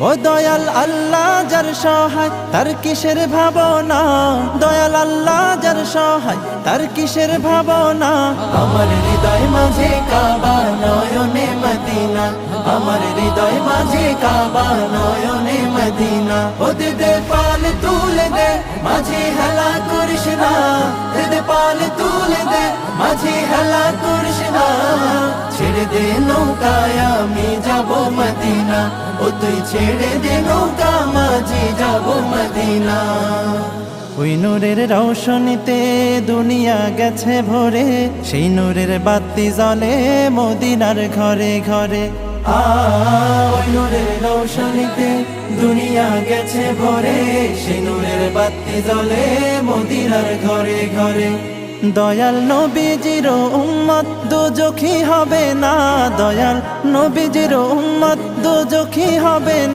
ও দয়াল আল্লাহ যার সহায় তার কিসের ভাবনা, দয়াল আল্লাহ যার সহায় তার কিসের ভাবনা। আমার হৃদয় মাঝে কাবা নয়নে মদিনা, আমার হৃদয় মাঝে কাবা নয়নে মদিনা। ও দে পাল তুলে দে মাঝে হেলা করিস না, দে পাল তুলে দে মাঝে হেলা করিস না। ছেড়ে দে নৌকায় আমি যাব মদিনা, ও তুই ছেড়ে দে নৌকা মাঝি যাব মদিনা। ওই নূরের রৌশনীতে দুনিয়া গেছে ভরে, সেই নূরের বাতি জ্বলে মদিনার ঘরে ঘরে। ওই নূরের রৌশনীতে দুনিয়া গেছে ভরে, সেই নূরের বাতি জ্বলে মদিনার ঘরে ঘরে। দয়াল নবীজির উম্মত দোজখী হবে না, দয়াল নবীজির উম্মত দোজখী হবে না।